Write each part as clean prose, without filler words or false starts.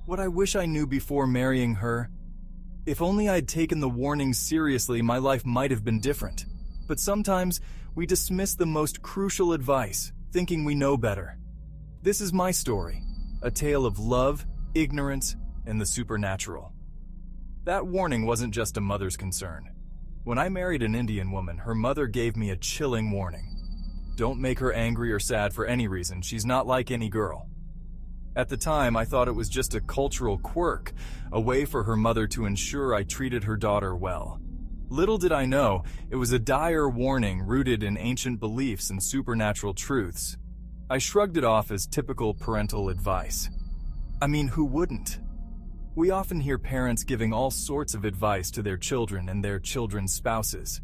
What I wish I knew before marrying her. If only I'd taken the warnings seriously, my life might have been different. But sometimes we dismiss the most crucial advice, thinking we know better. This is my story, a tale of love, ignorance, and the supernatural. That warning wasn't just a mother's concern. When I married an Indian woman, her mother gave me a chilling warning. Don't make her angry or sad for any reason. She's not like any girl. At the time, I thought it was just a cultural quirk, a way for her mother to ensure I treated her daughter well. Little did I know, it was a dire warning rooted in ancient beliefs and supernatural truths. I shrugged it off as typical parental advice. I mean, who wouldn't? We often hear parents giving all sorts of advice to their children and their children's spouses.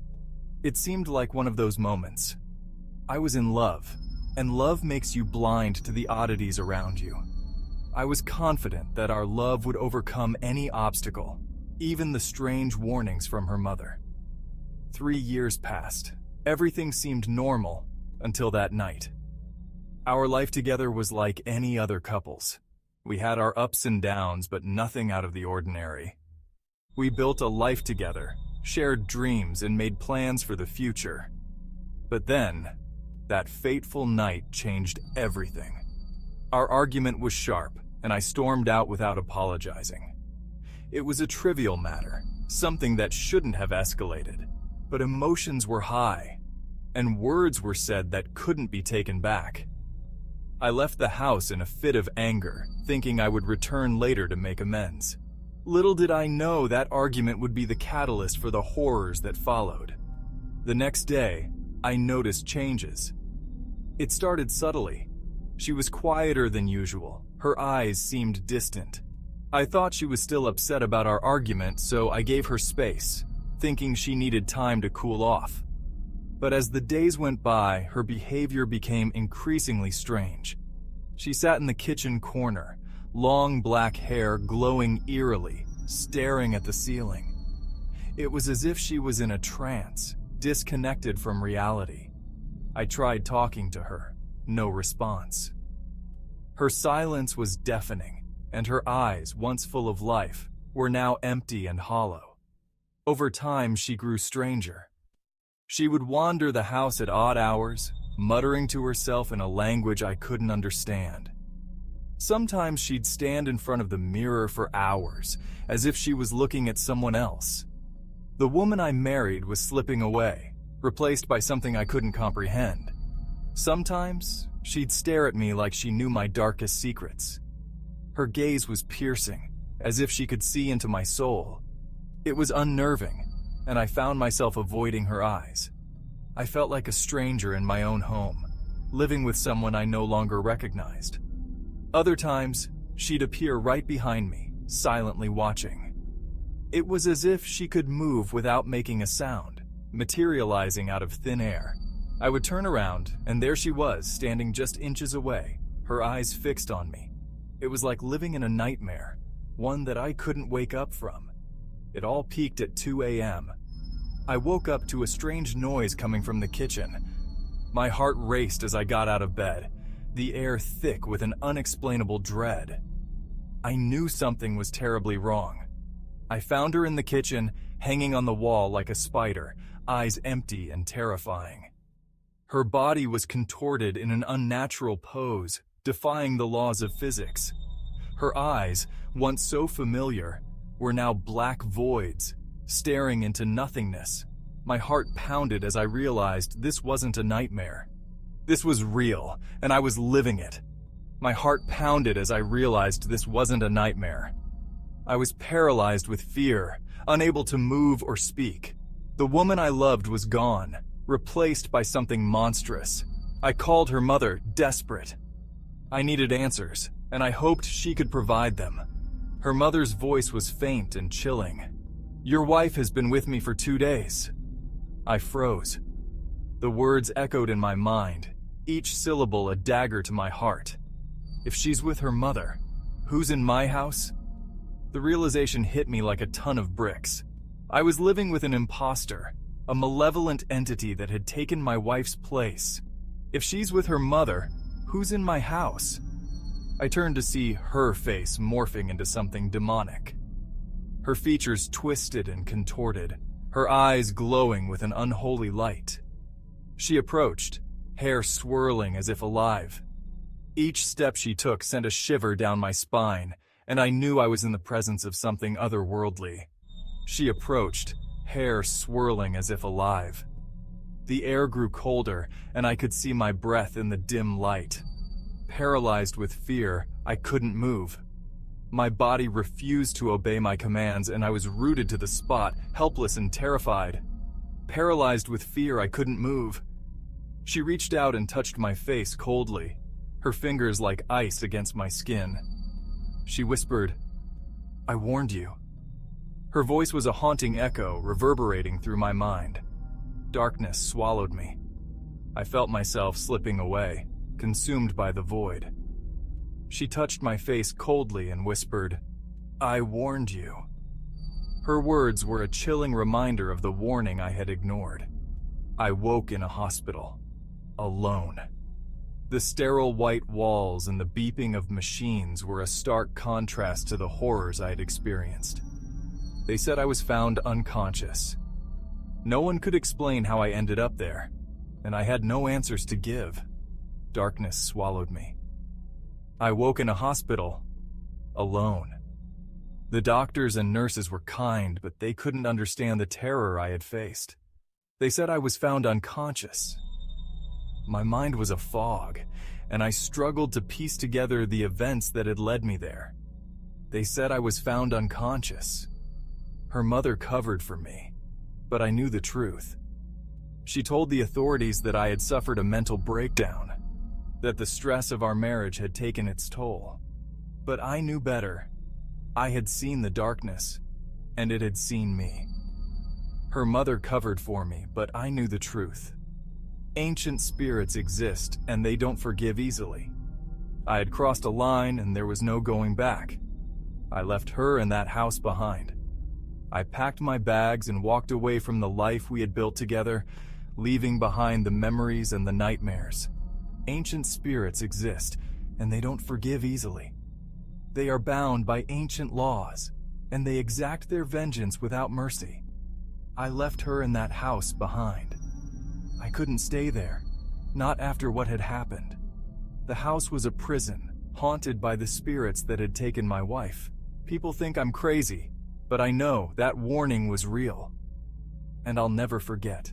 It seemed like one of those moments. I was in love, and love makes you blind to the oddities around you. I was confident that our love would overcome any obstacle, even the strange warnings from her mother. 3 years passed. Everything seemed normal until that night. Our life together was like any other couple's. We had our ups and downs, but nothing out of the ordinary. We built a life together, shared dreams, and made plans for the future. But then, that fateful night changed everything. Our argument was sharp, and I stormed out without apologizing. It was a trivial matter, something that shouldn't have escalated. But emotions were high, and words were said that couldn't be taken back. I left the house in a fit of anger, thinking I would return later to make amends. Little did I know that argument would be the catalyst for the horrors that followed. The next day, I noticed changes. It started subtly. She was quieter than usual. Her eyes seemed distant. I thought she was still upset about our argument, so I gave her space, thinking she needed time to cool off. But as the days went by, her behavior became increasingly strange. She sat in the kitchen corner, long black hair glowing eerily, staring at the ceiling. It was as if she was in a trance, disconnected from reality. I tried talking to her, no response. Her silence was deafening, and her eyes, once full of life, were now empty and hollow. Over time, she grew stranger. She would wander the house at odd hours, muttering to herself in a language I couldn't understand. Sometimes she'd stand in front of the mirror for hours, as if she was looking at someone else. The woman I married was slipping away, replaced by something I couldn't comprehend. Sometimes, she'd stare at me like she knew my darkest secrets. Her gaze was piercing, as if she could see into my soul. It was unnerving, and I found myself avoiding her eyes. I felt like a stranger in my own home, living with someone I no longer recognized. Other times, she'd appear right behind me, silently watching. It was as if she could move without making a sound, materializing out of thin air. I would turn around, and there she was, standing just inches away, her eyes fixed on me. It was like living in a nightmare, one that I couldn't wake up from. It all peaked at 2 a.m. I woke up to a strange noise coming from the kitchen. My heart raced as I got out of bed, the air thick with an unexplainable dread. I knew something was terribly wrong. I found her in the kitchen, hanging on the wall like a spider, eyes empty and terrifying. Her body was contorted in an unnatural pose, defying the laws of physics. Her eyes, once so familiar, were now black voids, staring into nothingness. My heart pounded as I realized this wasn't a nightmare. This was real, and I was living it. My heart pounded as I realized this wasn't a nightmare. I was paralyzed with fear, unable to move or speak. The woman I loved was gone, replaced by something monstrous. I called her mother, desperate. I needed answers, and I hoped she could provide them. Her mother's voice was faint and chilling. "Your wife has been with me for 2 days." I froze. The words echoed in my mind, each syllable a dagger to my heart. If she's with her mother, who's in my house? The realization hit me like a ton of bricks. I was living with an imposter, a malevolent entity that had taken my wife's place. If she's with her mother, who's in my house? I turned to see her face morphing into something demonic. Her features twisted and contorted, her eyes glowing with an unholy light. She approached, hair swirling as if alive. Each step she took sent a shiver down my spine, and I knew I was in the presence of something otherworldly. She approached, hair swirling as if alive. The air grew colder, and I could see my breath in the dim light. Paralyzed with fear, I couldn't move. My body refused to obey my commands, and I was rooted to the spot, helpless and terrified. Paralyzed with fear, I couldn't move. She reached out and touched my face coldly, her fingers like ice against my skin. She whispered, "I warned you." Her voice was a haunting echo reverberating through my mind. Darkness swallowed me. I felt myself slipping away, consumed by the void. She touched my face coldly and whispered, "I warned you." Her words were a chilling reminder of the warning I had ignored. I woke in a hospital, alone. The sterile white walls and the beeping of machines were a stark contrast to the horrors I had experienced. They said I was found unconscious. No one could explain how I ended up there, and I had no answers to give. Darkness swallowed me. I woke in a hospital, alone. The doctors and nurses were kind, but they couldn't understand the terror I had faced. They said I was found unconscious. My mind was a fog, and I struggled to piece together the events that had led me there. They said I was found unconscious. Her mother covered for me, but I knew the truth. She told the authorities that I had suffered a mental breakdown, that the stress of our marriage had taken its toll. But I knew better. I had seen the darkness, and it had seen me. Her mother covered for me, but I knew the truth. Ancient spirits exist, and they don't forgive easily. I had crossed a line, and there was no going back. I left her and that house behind. I packed my bags and walked away from the life we had built together, leaving behind the memories and the nightmares. Ancient spirits exist, and they don't forgive easily. They are bound by ancient laws, and they exact their vengeance without mercy. I left her in that house behind. I couldn't stay there, not after what had happened. The house was a prison, haunted by the spirits that had taken my wife. People think I'm crazy, but I know that warning was real. And I'll never forget.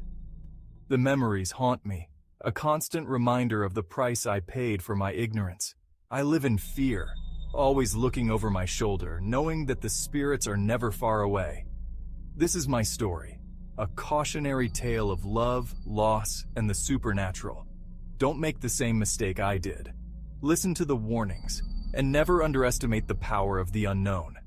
The memories haunt me, a constant reminder of the price I paid for my ignorance. I live in fear, always looking over my shoulder, knowing that the spirits are never far away. This is my story, a cautionary tale of love, loss, and the supernatural. Don't make the same mistake I did. Listen to the warnings, and never underestimate the power of the unknown.